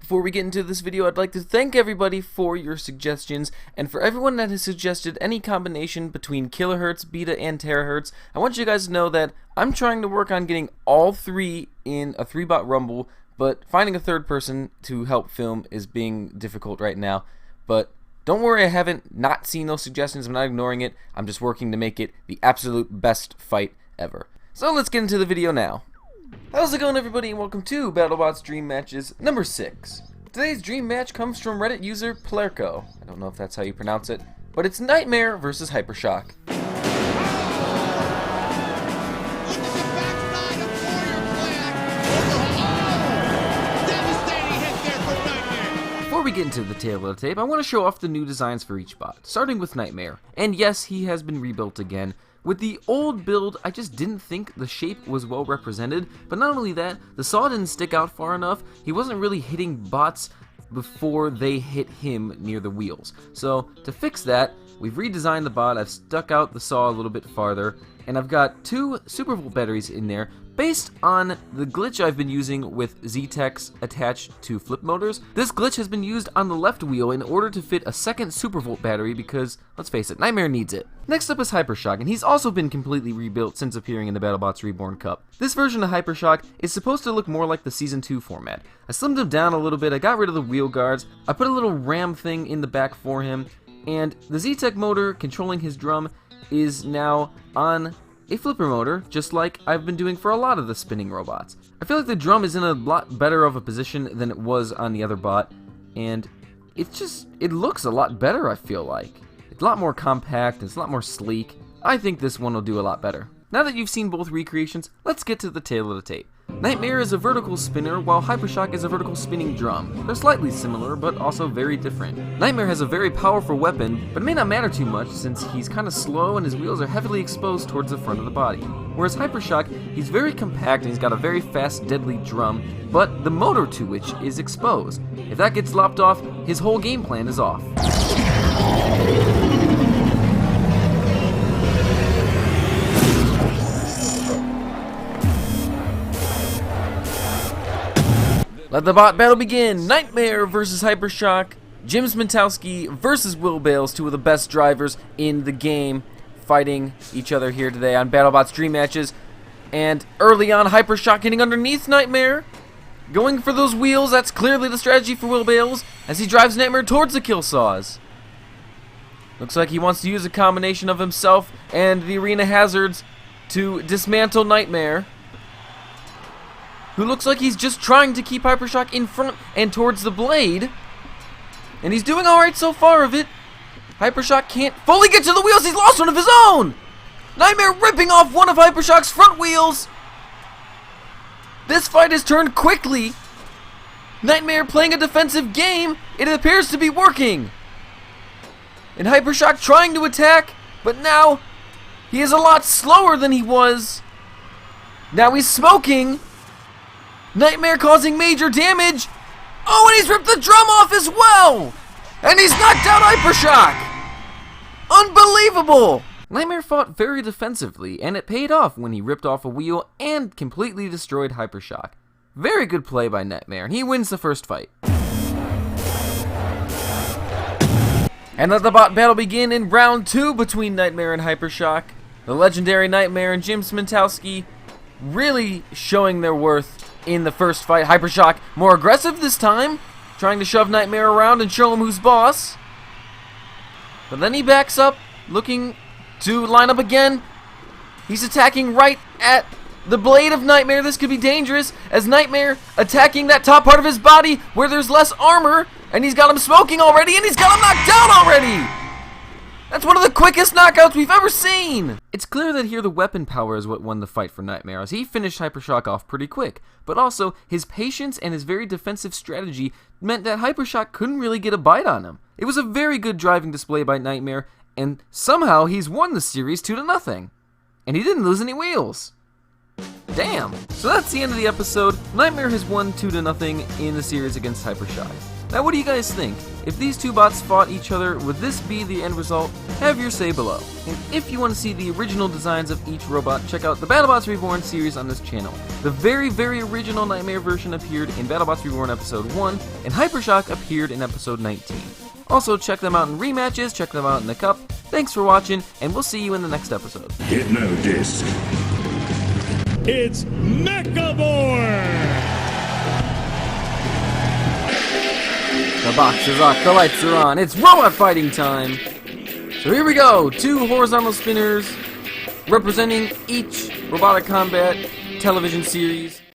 Before we get into this video, I'd like to thank everybody for your suggestions, and for everyone that has suggested any combination between kilohertz, beta, and terahertz. I want you guys to know that I'm trying to work on getting all three in a 3-bot rumble, but finding a third person to help film is being difficult right now. But don't worry, I haven't not seen those suggestions. I'm not ignoring it. I'm just working to make it the absolute best fight ever. So let's get into the video now. How's it going, everybody, and welcome to BattleBots Dream Matches number 6. Today's dream match comes from Reddit user Plerco. I don't know if that's how you pronounce it, but it's Nightmare versus Hypershock. Before we get into the tail of the tape, I want to show off the new designs for each bot, starting with Nightmare. And yes, he has been rebuilt again. With the old build, I just didn't think the shape was well represented, but not only that, the saw didn't stick out far enough. He wasn't really hitting bots before they hit him near the wheels. So to fix that, we've redesigned the bot. I've stuck out the saw a little bit farther, and I've got 2 Super Volt batteries in there based on the glitch I've been using with Z-Techs attached to flip motors. This glitch has been used on the left wheel in order to fit a second Super Volt battery because, let's face it, Nightmare needs it. Next up is Hypershock, and he's also been completely rebuilt since appearing in the BattleBots Reborn Cup. This version of Hypershock is supposed to look more like the Season 2 format. I slimmed him down a little bit, I got rid of the wheel guards, I put a little ram thing in the back for him, and the Z-Tech motor controlling his drum is now on a flipper motor, just like I've been doing for a lot of the spinning robots. I feel like the drum is in a lot better of a position than it was on the other bot, and it looks a lot better, I feel like. It's a lot more compact, it's a lot more sleek. I think this one will do a lot better. Now that you've seen both recreations, let's get to the tail of the tape. Nightmare is a vertical spinner, while Hypershock is a vertical spinning drum. They're slightly similar, but also very different. Nightmare has a very powerful weapon, but it may not matter too much since he's kind of slow and his wheels are heavily exposed towards the front of the body. Whereas Hypershock, he's very compact and he's got a very fast, deadly drum, but the motor to which is exposed. If that gets lopped off, his whole game plan is off. Let the bot battle begin! Nightmare versus Hypershock, Jim Smentowski versus Will Bales, 2 of the best drivers in the game, fighting each other here today on BattleBots Dream Matches. And early on, Hypershock getting underneath Nightmare, going for those wheels. That's clearly the strategy for Will Bales as he drives Nightmare towards the kill saws. Looks like he wants to use a combination of himself and the arena hazards to dismantle Nightmare, who looks like he's just trying to keep Hypershock in front and towards the blade. And he's doing alright so far of it. Hypershock can't fully get to the wheels. He's lost one of his own. Nightmare ripping off one of Hypershock's front wheels. This fight has turned quickly. Nightmare playing a defensive game. It appears to be working. And Hypershock trying to attack, but now he is a lot slower than he was. Now he's smoking. Nightmare causing major damage. Oh, and he's ripped the drum off as well. And he's knocked out Hypershock. Unbelievable. Nightmare fought very defensively, and it paid off when he ripped off a wheel and completely destroyed Hypershock. Very good play by Nightmare, and he wins the first fight. And let the bot battle begin in round 2 between Nightmare and Hypershock. The legendary Nightmare and Jim Smentowski really showing their worth in the first fight. Hypershock more aggressive this time, trying to shove Nightmare around and show him who's boss. But then he backs up, looking to line up again. He's attacking right at the blade of Nightmare. This could be dangerous, as Nightmare attacking that top part of his body where there's less armor, and he's got him smoking already, and he's got him knocked down already. That's one of the quickest knockouts we've ever seen! It's clear that here the weapon power is what won the fight for Nightmare, as he finished Hypershock off pretty quick, but also his patience and his very defensive strategy meant that Hypershock couldn't really get a bite on him. It was a very good driving display by Nightmare, and somehow he's won the series 2-0. And he didn't lose any wheels. Damn! So that's the end of the episode. Nightmare has won 2-0 in the series against Hypershock. Now what do you guys think? If these two bots fought each other, would this be the end result? Have your say below. And if you want to see the original designs of each robot, check out the BattleBots Reborn series on this channel. The very, very original Nightmare version appeared in BattleBots Reborn Episode 1, and Hypershock appeared in Episode 19. Also, check them out in rematches, check them out in the cup. Thanks for watching, and we'll see you in the next episode. Hypno Disc. It's Mechaborn! The box is off, the lights are on, it's robot fighting time! So here we go, 2 horizontal spinners representing each Robotic Combat television series.